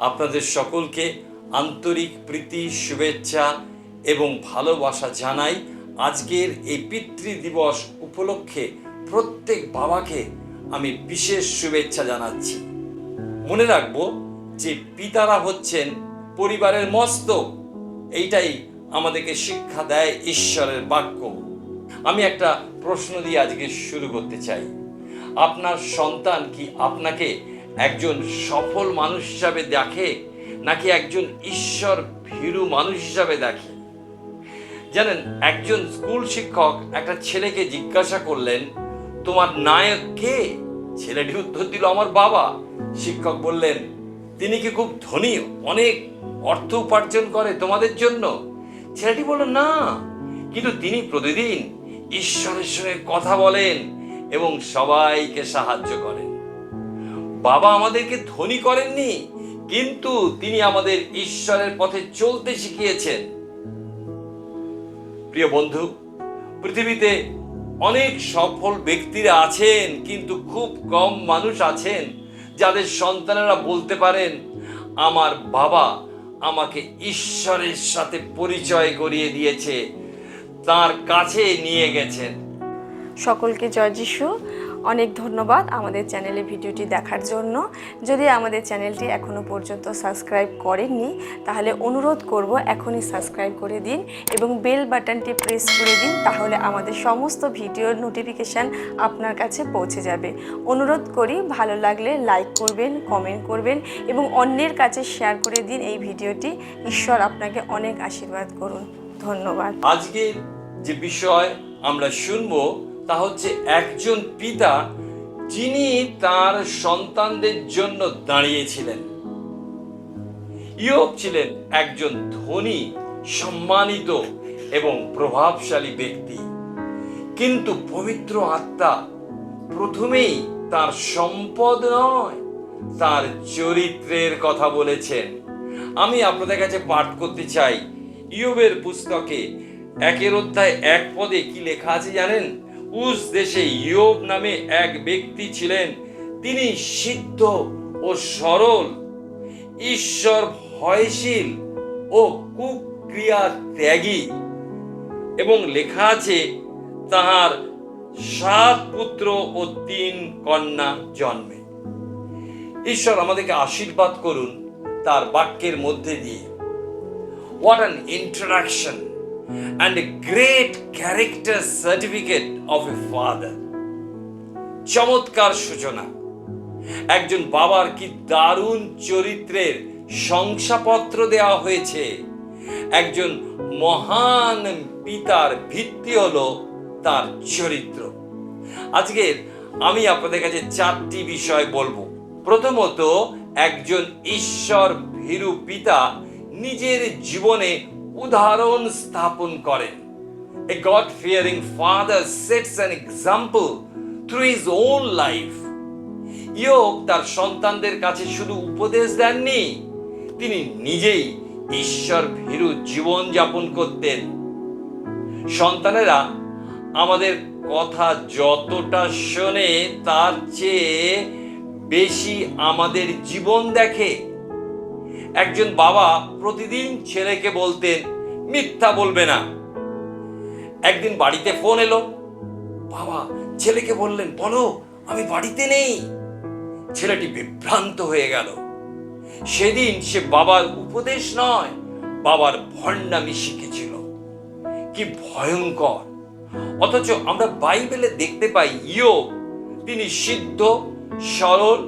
আপনাদের সকলকে আন্তরিক প্রীতি, শুভেচ্ছা এবং ভালোবাসা জানাই। আজকের এই পিতৃ দিবস উপলক্ষে প্রত্যেক বাবাকে আমি বিশেষ শুভেচ্ছা জানাচ্ছি। মনে রাখবো যে পিতারা হচ্ছেন পরিবারের মস্তক। এইটাই আমাদেরকে শিক্ষা দেয় ঈশ্বরের বাক্য। আমি একটা প্রশ্ন দিয়ে আজকে শুরু করতে চাই। আপনার সন্তান কি আপনাকে একজন সফল মানুষ হিসাবে দেখে, নাকি একজন ঈশ্বর ভীরু মানুষ হিসাবে দেখে? জানেন, একজন স্কুল শিক্ষক একটা ছেলেকে জিজ্ঞাসা করলেন, তোমার নায়ক কে? ছেলেটি উত্তর দিল, আমার বাবা। শিক্ষক বললেন, তিনি কি খুব ধনী, অনেক অর্থ উপার্জন করে তোমাদের জন্য? ছেলেটি বলল, না, কিন্তু তিনি প্রতিদিন ঈশ্বরের সঙ্গে কথা বলেন এবং সবাইকে সাহায্য করেন। বাবা আমাদেরকে ধনী করেননি, কিন্তু তিনি আমাদের ঈশ্বরের পথে চলতে শিখিয়েছেন। প্রিয় বন্ধু, পৃথিবীতে অনেক সফল ব্যক্তিরা আছেন, কিন্তু খুব কম মানুষ আছেন যাদের সন্তানেরা বলতে পারেন, আমার বাবা আমাকে ঈশ্বরের সাথে পরিচয় করিয়ে দিয়েছে, তার কাছে নিয়ে গেছেন। সকলকে জয় যিশু। অনেক ধন্যবাদ আমাদের চ্যানেলে ভিডিওটি দেখার জন্য। যদি আমাদের চ্যানেলটি এখনও পর্যন্ত সাবস্ক্রাইব করেননি, তাহলে অনুরোধ করব এখনই সাবস্ক্রাইব করে দিন এবং বেল বাটনটি প্রেস করে দিন, তাহলে আমাদের সমস্ত ভিডিওর নোটিফিকেশান আপনার কাছে পৌঁছে যাবে। অনুরোধ করি, ভালো লাগলে লাইক করবেন, কমেন্ট করবেন এবং অন্যের কাছে শেয়ার করে দিন এই ভিডিওটি। ঈশ্বর আপনাকে অনেক আশীর্বাদ করুন। ধন্যবাদ। আজকে যে বিষয় আমরা শুনবো তা হচ্ছে একজন পিতা যিনি তার সন্তানদের জন্য দাঁড়িয়েছিলেন। ইয়োব ছিলেন একজন ধনী, সম্মানিত এবং প্রভাবশালী ব্যক্তি, কিন্তু পবিত্র আত্মা প্রথমেই তার সম্পদ নয়, তার চরিত্রের কথা বলেছেন। আমি আপনাদের কাছে পাঠ করতে চাই ইয়োবের পুস্তকে 1 অধ্যায় 1 পদে কি লেখা আছে জানেন? উস দেশে ইয়োব নামে এক ব্যক্তি ছিলেন, তিনি সিদ্ধ ও সরল, ঈশ্বর ভয়শীল ও কুক্রিয়া ত্যাগী। এবং লেখা আছে তাহার 7 পুত্র ও 3 কন্যা জন্মে। ঈশ্বর আমাদেরকে আশীর্বাদ করুন তার বাক্যের মধ্যে দিয়ে। What an introduction and a great character certificate of a father. চমৎকার সূচনা। একজন বাবার কি দারুণ চরিত্রের শংসাপত্র দেওয়া হয়েছে। একজন মহান পিতার ভিত্তি হলো তার চরিত্র। আজকে আমি আপনাদের কাছে 4টি বিষয় বলবো। প্রথমত, একজন ঈশ্বর ভীরু পিতা নিজের জীবনে উদাহরণ স্থাপন করেন। A God-fearing father sets an example through his own life. ইয়োব তার সন্তানদের কাছে শুধু উপদেশ দেননি, তিনি নিজেই ঈশ্বর ভীরু জীবন যাপন করতেন। সন্তানেরা আমাদের কথা যতটা শোনে তার চেয়ে বেশি আমাদের জীবন দেখে। একজন বাবা প্রতিদিন ছেলেকে বলতেন, মিথ্যা বলবে না। একদিন বাড়িতে ফোন এলো, বাবা ছেলেকে বললেন, বলো আমি বাড়িতে নেই। ছেলেটি বিভ্রান্ত হয়ে গেল। সেদিন সে বাবার উপদেশ নয়, বাবার ভণ্ডামি শিখেছিল। কি ভয়ঙ্কর! অথচ আমরা বাইবেলে দেখতে পাই ইয়োব, তিনি সিদ্ধ, সরল,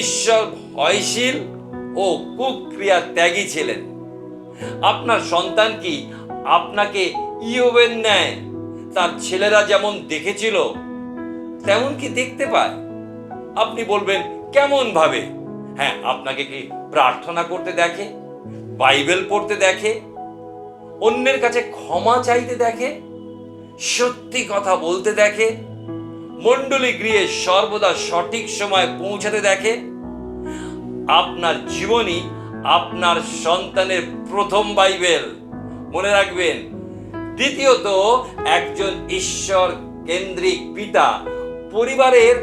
ঈশ্বর ভয়শীল ও কুক্রিয়া ত্যাগী ছিলেন। আপনার সন্তান কি আপনাকে ইয়োবের ন্যায় তার ছেলেরা যেমন দেখেছিল তেমন কি দেখতে পায়? আপনি বলবেন, কেমন ভাবে? হ্যাঁ, আপনাকে কি প্রার্থনা করতে দেখে, বাইবেল পড়তে দেখে, অন্যের কাছে ক্ষমা চাইতে দেখে, সত্যি কথা বলতে দেখে, মণ্ডলী গৃহে সর্বদা সঠিক সময় পৌঁছাতে দেখে? আপনার জীবনই আপনার সন্তানের প্রথম বাইবেল, মনে রাখবেন। দ্বিতীয়ত, একজন ঈশ্বর কেন্দ্রিক পিতা পরিবারের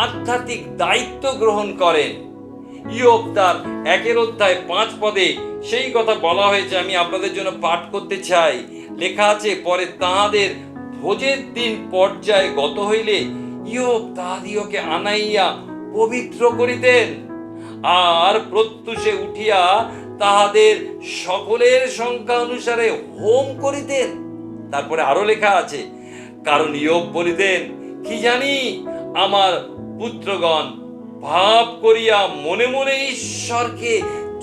আধ্যাত্মিক দায়িত্ব গ্রহণ করেন। ইয়োব তার 1:5 সেই কথা বলা হয়েছে, আমি আপনাদের জন্য পাঠ করতে চাই। লেখা আছে, পরে তাহাদের ভোজের দিন পর্যায়ে গত হইলে ইয়োব তাহাদিওকে আনাইয়া পবিত্র করিতেন, আর প্রত্যুষে উঠিয়া তাহাদের সকলের সংখ্যা অনুসারে হোম করিতেন। তারপরে আরো লেখা আছে, কারণ ইয়োব বলিতেন, কি জানি আমার পুত্রগণ ভাব করিয়া মনে মনে ঈশ্বরকে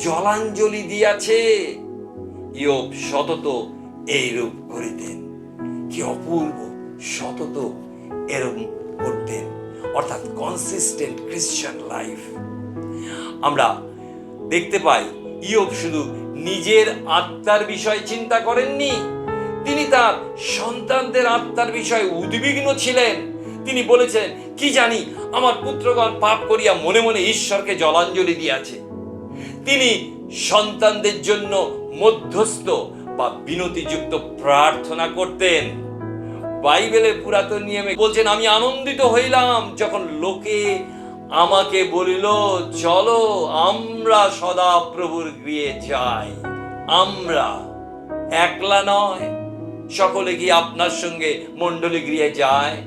জলাঞ্জলি দিয়াছে। ইয়োব সতত এইরূপ করিতেন। কি অপূর্ব, সতত এরকম করতেন, অর্থাৎ কনসিস্টেন্ট ক্রিশ্চিয়ান লাইফ। আমরা দেখতে পাই ইয়োব শুধু নিজের আত্মার বিষয় চিন্তা করেননি, তিনি তার সন্তানদের আত্মার বিষয়ে উদ্বিগ্ন ছিলেন। তিনি বলেছেন, কি জানি আমার পুত্রগণ পাপ করিয়া মনে মনে ঈশ্বরকে জলাঞ্জলি দিয়াছে। তিনি সন্তানদের জন্য মধ্যস্থ বা বিনতিযুক্ত প্রার্থনা করতেন। বাইবেলের পুরাতন নিয়মে বলছেন, আমি আনন্দিত হইলাম যখন লোকে আমাকে বলিল, চলো আমরা সদা প্রভুর গৃহে যাই। আমরা একলা নয়, সকলে কি আপনার সঙ্গে মণ্ডলী গৃহে যায়?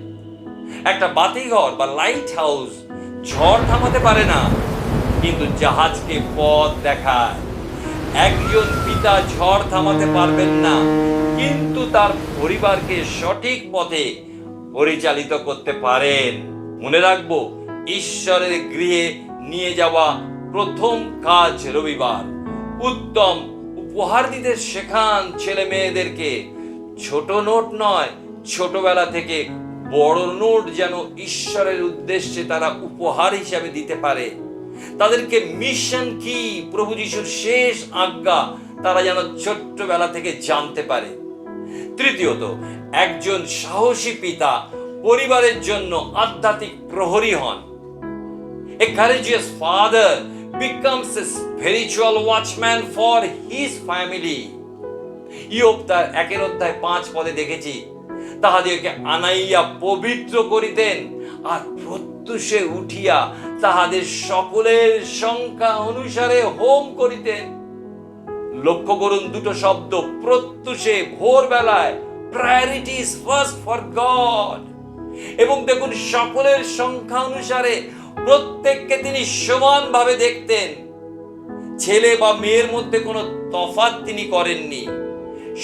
একটা বাতিঘর বা লাইট হাউস ঝড় থামাতে পারে না, কিন্তু জাহাজকে পথ দেখায়। একজন পিতা ঝড় থামাতে পারবেন না, কিন্তু তার পরিবারকে সঠিক পথে পরিচালিত করতে পারেন। মনে রাখবো, ঈশ্বরের গৃহে নিয়ে যাওয়া প্রথম কাজ রবিবার। উত্তম উপহার দিতে শেখান ছেলে মেয়েদেরকে। ছোট নোট নয়, ছোটবেলা থেকে বড় নোট যেন ঈশ্বরের উদ্দেশ্যে তারা উপহার হিসাবে দিতে পারে। তাদেরকে মিশন কি, প্রভু যিশুর শেষ আজ্ঞা তারা যেন ছোট্টবেলা থেকে জানতে পারে। তৃতীয়ত, একজন সাহসী পিতা পরিবারের জন্য আধ্যাত্মিক প্রহরী হন। A courageous father becomes a spiritual watchman for his family. ইয়োব তার 1:5 দেখেছি, তাহাদিওকে আনাইয়া পবিত্র করিতেন, আর প্রত্যুষে উঠিয়া তাহাদের সকলের সংখ্যা অনুসারে হোম করিতেন। লক্ষ্য করুন দুটো শব্দ, প্রত্যুষে, ভোরবেলায়। Priority is first for god. এবং দেখুন, সকলের সংখ্যা অনুসারে, প্রত্যেককে তিনি সমানভাবে দেখতেন। ছেলে বা মেয়ের মধ্যে কোনো তফাৎ তিনি করেননি,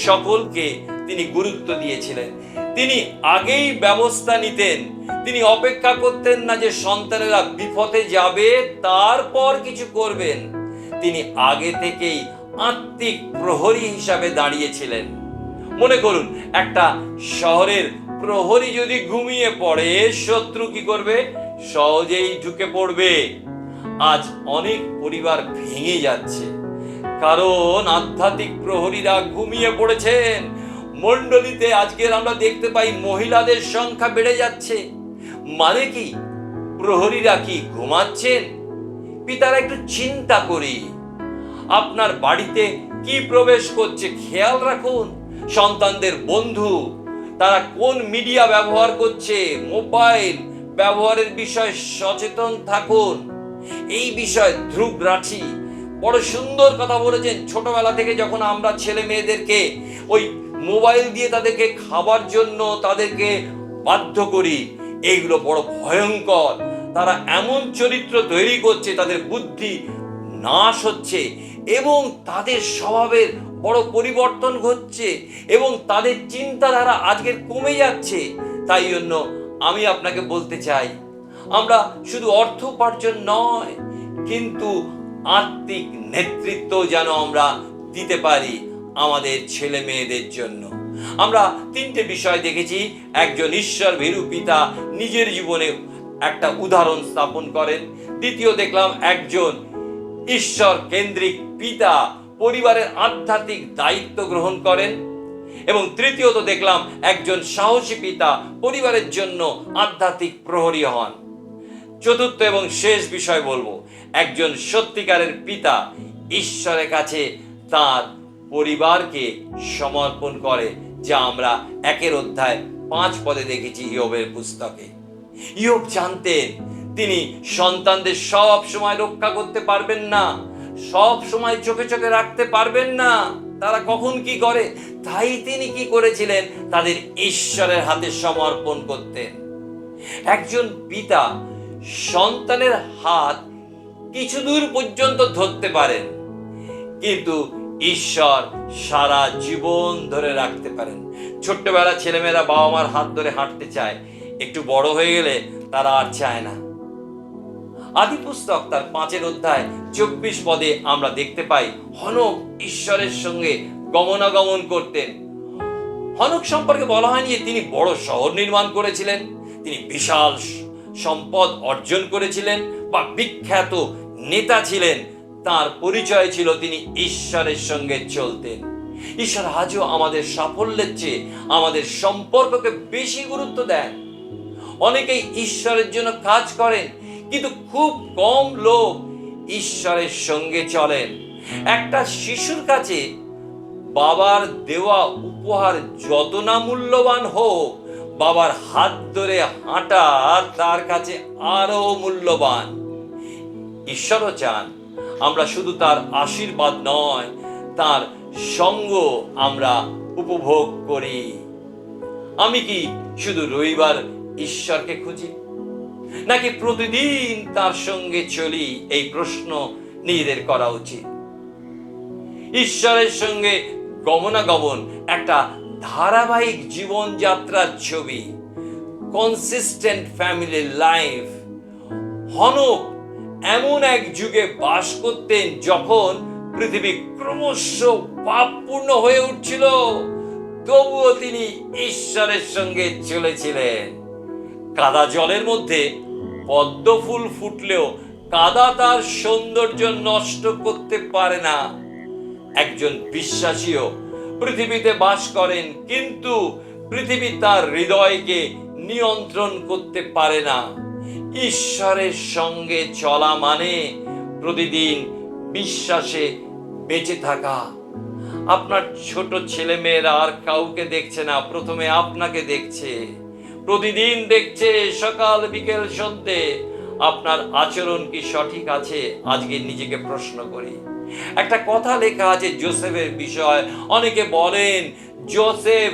সকলকে তিনি গুরুত্ব দিয়েছিলেন। তিনি আগেই ব্যবস্থা নিতেন, তিনি অপেক্ষা করতেন না যে সন্তানেরা বিপথে যাবে তারপর কিছু করবেন। তিনি আগে থেকেই আত্মিক প্রহরী হিসাবে দাঁড়িয়েছিলেন। মনে করুন, একটা শহরের প্রহরী যদি ঘুমিয়ে পড়ে, শত্রু কি করবে? সহজেই ঢুকে পড়বে। আজ অনেক পরিবার ভেঙে যাচ্ছে, কারণ আধ্যাত্মিক প্রহরীরা ঘুমিয়ে পড়েছেন। মণ্ডলীতে আজকের আমরা দেখতে পাই মহিলাদের সংখ্যা বেড়ে যাচ্ছে। মানে কি? প্রহরীরা কি ঘুমাচ্ছেন? পিতারা, একটু চিন্তা করি, আপনার বাড়িতে কি প্রবেশ করছে খেয়াল রাখুন। সন্তানদের বন্ধু, তারা কোন মিডিয়া ব্যবহার করছে, মোবাইল ব্যবহারের বিষয়ে সচেতন থাকুন। এই বিষয়ে ধ্রুব রাঠি বড় সুন্দর কথা বলেছেন। ছোটবেলা থেকে যখন আমরা ছেলে মেয়েদেরকে ওই মোবাইল দিয়ে তাদেরকে খাবার জন্য তাদেরকে বাধ্য করি, এইগুলো বড় ভয়ঙ্কর। তারা এমন চরিত্র তৈরি করছে, তাদের বুদ্ধি নাশ হচ্ছে এবং তাদের স্বভাবের বড় পরিবর্তন ঘটছে এবং তাদের চিন্তাধারা আজকের কমে যাচ্ছে। তাই জন্য আমি আপনাকে বলতে চাই, আমরা শুধু অর্থ উপার্জন নয়, কিন্তু আত্মিক নেতৃত্ব যেন আমরা দিতে পারি আমাদের ছেলে মেয়েদের জন্য। আমরা 3টে বিষয় দেখেছি। একজন ঈশ্বর ভীরু পিতা নিজের জীবনে একটা উদাহরণ স্থাপন করেন। দ্বিতীয় দেখলাম, একজন ঈশ্বর কেন্দ্রিক পিতা পরিবারের আধ্যাত্মিক দায়িত্ব গ্রহণ করেন। এবং তৃতীয়ত দেখলাম, একজন সাহসী পিতা পরিবারের জন্য আধ্যাত্মিক প্রহরী হন। চতুর্থ এবং শেষ বিষয় বলবো, একজন সত্যিকারের পিতা ঈশ্বরের কাছে তার পরিবারকে সমর্পণ করে, যা আমরা 1:5 দেখেছি ইয়োবের পুস্তকে। ইয়োব জানতেন তিনি সন্তানদের সব সময় রক্ষা করতে পারবেন না, সব সময় চোখে চোখে রাখতে পারবেন না, তারা কখন কি করে। তাই তিনি কি করেছিলেন, তাদের ঈশ্বরের হাতে সমর্পণ করতেন। একজন পিতা সন্তানের হাত কিছু দূর পর্যন্ত ধরতে পারেন, কিন্তু ঈশ্বর সারা জীবন ধরে রাখতে পারেন। ছোট্টবেলা ছেলেমেয়েরা বাবা মার হাত ধরে হাঁটতে চায়, একটু বড় হয়ে গেলে তারা আর চায় না। আদি পুস্তক তার 5 অধ্যায় 24 পদে আমরা দেখতে পাই, হনক ঈশ্বরের সঙ্গে গমনাগমন করতেন। হনক সম্পর্কে বলা হয়নি যে তিনি বড় শহর নির্মাণ করেছিলেন, তিনি বিশাল সম্পদ অর্জন করেছিলেন বা বিখ্যাত নেতা ছিলেন। তার পরিচয় ছিল তিনি ঈশ্বরের সঙ্গে চলতেন। ঈশ্বর আজও আমাদের সাফল্যের চেয়ে আমাদের সম্পর্ককে বেশি গুরুত্ব দেন। অনেকেই ঈশ্বরের জন্য কাজ করেন, কিন্তু খুব কম লোক ঈশ্বরের সঙ্গে চলেন। একটা শিশুর কাছে বাবার দেওয়া উপহার যত না মূল্যবান হোক, বাবার হাত ধরে হাঁটা তার কাছে আরো মূল্যবান। ঈশ্বরও চান আমরা শুধু তার আশীর্বাদ নয়, তার সঙ্গ আমরা উপভোগ করি। আমি কি শুধু রবিবার ঈশ্বরকে খুঁজি, নাকি প্রতিদিন তার সঙ্গে চলি? এই প্রশ্ন নিজেদের করা উচিত। ঈশ্বরের সঙ্গে গমনাগমন একটা ধারাবাহিক জীবনযাত্রার ছবি, কনসিস্টেন্ট ফ্যামিলি লাইফ। হনক এমন এক যুগে বাস করতেন যখন পৃথিবী ক্রমশ পাপপূর্ণ হয়ে উঠছিল, তবুও তিনি ঈশ্বরের সঙ্গে চলেছিলেন। কাদা জলের মধ্যে পদ্ম ফুল ফুটলেও কাদা তার সৌন্দর্য নষ্ট করতে পারে না। একজন বিশ্বাসীও পৃথিবীতে বাস করেন, কিন্তু পৃথিবী তার হৃদয়কে নিয়ন্ত্রণ করতে পারে না। ঈশ্বরের সঙ্গে চলা মানে প্রতিদিন বিশ্বাসে বেঁচে থাকা। আপনার ছোট ছেলে মেয়েরা আর কাউকে দেখছে না, প্রথমে আপনাকে দেখছে, প্রতিদিন দেখছে, সকাল বিকেল সন্ধ্যে। আপনার আচরণ কি সঠিক আছে? আজকে নিজেকে প্রশ্ন করি। একটা কথা লেখা আছে জোসেফের বিষয়। অনেকে বলেন Joseph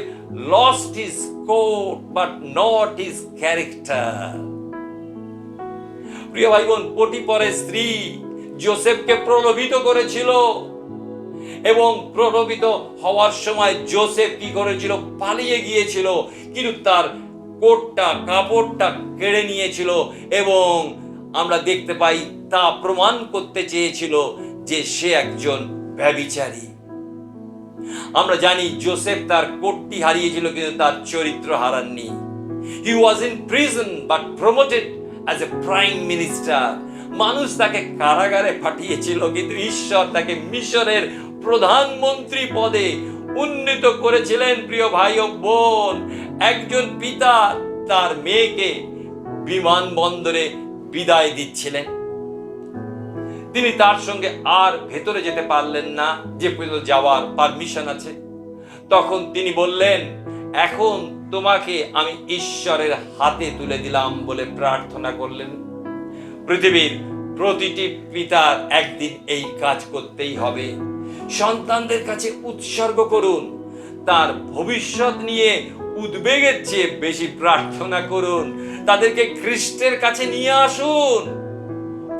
lost his coat but not his character. প্রিয় ভাই বোন, পটিফারের স্ত্রী জোসেফকে প্রলোভিত করেছিল, এবং প্রলোভিত হওয়ার সময় জোসেফ কি করেছিল? পালিয়ে গিয়েছিল, কিন্তু তার কোটটা, কাপড়টা কেড়ে নিয়েছিল, এবং আমরা দেখতে পাই তা প্রমাণ করতে চেয়েছিল যে সে একজন ব্যভিচারী। আমরা জানি জোসেফ তার কোটটি হারিয়েছিল, কিন্তু তার চরিত্র হারাননি। He was in prison but promoted as a prime minister. মানুষ তাকে কারাগারে পাঠিয়েছিল, কিন্তু ঈশ্বর তাকে মিশরের প্রধানমন্ত্রী পদে উন্নীত করেছিলেন। প্রিয় ভাই ও বোন, একজন পিতা তার মেয়েকে বিমানবন্দরে বিদায় দিচ্ছিলেন। তিনি তার সঙ্গে আর ভেতরে যেতে পারলেন না, যে পর্যন্ত যাওয়ার পারমিশন আছে। তখন তিনি বললেন, এখন তোমাকে আমি ঈশ্বরের হাতে তুলে দিলাম বলে প্রার্থনা করলেন। পৃথিবীর প্রতিটি পিতার একদিন এই কাজ করতেই হবে। সন্তানদের কাছে উৎসর্গ করুন, তার ভবিষ্যৎ নিয়ে উদ্বেগের চেয়ে বেশি প্রার্থনা করুন, তাদেরকে খ্রিস্টের কাছে নিয়ে আসুন।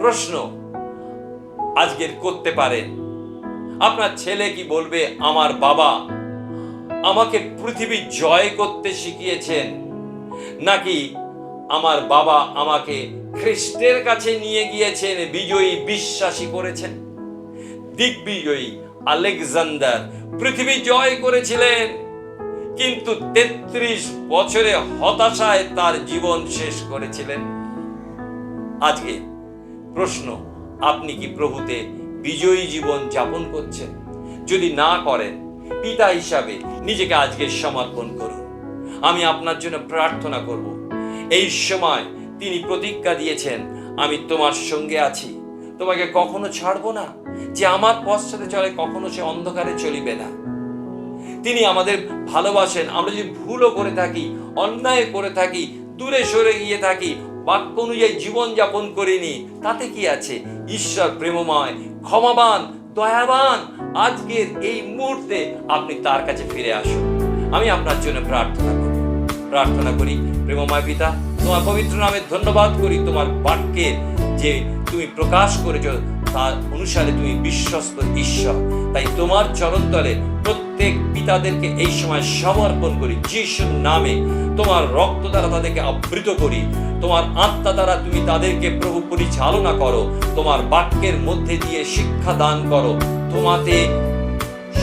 প্রশ্ন আজকের করতে পারেন, আপনার ছেলে কি বলবে, আমার বাবা আমাকে পৃথিবী জয় করতে শিখিয়েছেন, নাকি আমার বাবা আমাকে খ্রিস্টের কাছে নিয়ে গিয়েছেন, বিজয়ী বিশ্বাসী করেছেন? দিগ্বিজয়ী আলেকজান্ডার পৃথিবী জয় করেছিলেন, কিন্তু 33 বছরে হতাশায় তার জীবন শেষ করেছিলেন। আজকে প্রশ্ন, আপনি কি প্রভুতে বিজয়ী জীবন যাপন করছেন? যদি না করেন, পিতা হিসাবে নিজেকে আজকে সমর্পণ করুন। আমি আপনার জন্য প্রার্থনা করব। এই সময় তিনি প্রতিজ্ঞা দিয়েছেন, আমি তোমার সঙ্গে আছি, তোমাকে কখনো ছাড়বো না। যে আমার পথ সাথে চলে, কখনো সে অন্ধকারে চলিবে না। তিনি আমাদের ভালোবাসেন। আমরা যদি ভুলও করে থাকি, অন্যায় করে থাকি, দূরে সরে গিয়ে থাকি, বাক্য অনুযায়ী জীবনযাপন করিনি, তাতে কি আছে? ঈশ্বর প্রেমময়, ক্ষমাবান, দয়াবান। আজকের এই মুহূর্তে আপনি তার কাছে ফিরে আসুন। আমি আপনার জন্য প্রার্থনা করি। প্রেমময় পিতা, তোমার পবিত্র নামে ধন্যবাদ করি। তোমার বাক্যের যে তুমি প্রকাশ করেছো তার অনুসারে তুমি বিশ্বস্ত ঈশ্বর। তাই তোমার চরণতলে প্রত্যেক পিতাদেরকে এই সময় সমর্পণ করি যিশুর নামে। তোমার রক্ত দ্বারা তাদেরকে আবৃত করি। তোমার আত্মা দ্বারা তুমি তাদেরকে প্রভু পরিচালনা করো। তোমার বাক্যের মধ্যে দিয়ে শিক্ষা দান করো। তোমাতে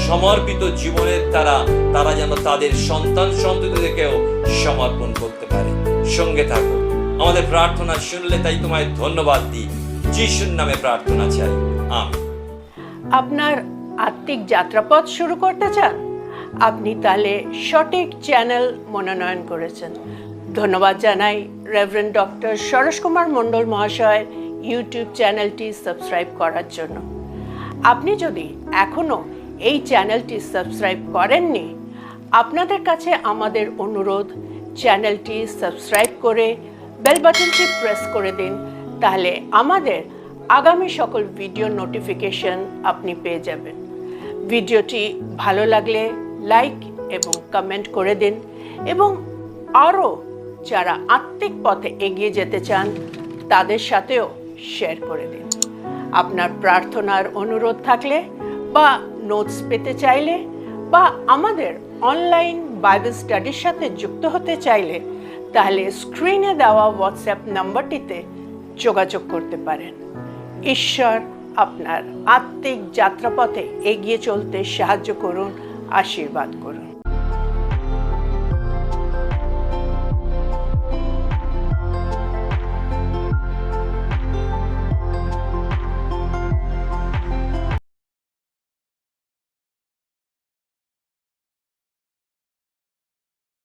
সমর্পিত জীবনের দ্বারা তারা যেন তাদের সন্তান সন্ততিদেরকেও সমর্পণ করতে পারে। সঙ্গে থাকো। আমাদের প্রার্থনা শুনলে তাই তোমায় ধন্যবাদ দিই। যিশুর নামে প্রার্থনা চাই, আমেন। আপনার আত্মিক যাত্রাপথ শুরু করতে চান? আপনি তাহলে সঠিক চ্যানেল মনোনয়ন করেছেন। ধন্যবাদ জানাই রেভারেন্ড ডক্টর সরোজ কুমার মণ্ডল মহাশয়ের ইউটিউব চ্যানেলটি সাবস্ক্রাইব করার জন্য। আপনি যদি এখনও এই চ্যানেলটি সাবস্ক্রাইব করেননি, আপনাদের কাছে আমাদের অনুরোধ, চ্যানেলটি সাবস্ক্রাইব করে বেল বাটনটি প্রেস করে দিন। তাহলে আমাদের আগামী সকল ভিডিও নোটিফিকেশন আপনি পেয়ে যাবেন। ভিডিওটি ভালো লাগলে লাইক এবং কমেন্ট করে দিন এবং আরও যারা আত্মিক পথে এগিয়ে যেতে চান তাদের সাথেও শেয়ার করে দিন। আপনার প্রার্থনার অনুরোধ থাকলে বা নোটস পেতে চাইলে বা আমাদের অনলাইন বাইবেল স্টাডির সাথে যুক্ত হতে চাইলে তাহলে স্ক্রিনে দেওয়া হোয়াটসঅ্যাপ নাম্বারটিতে যোগাযোগ করতে পারেন। ঈশ্বর আপনার আত্মিক যাত্রাপথে এগিয়ে চলতে সাহায্য করুন, আশীর্বাদ করুন।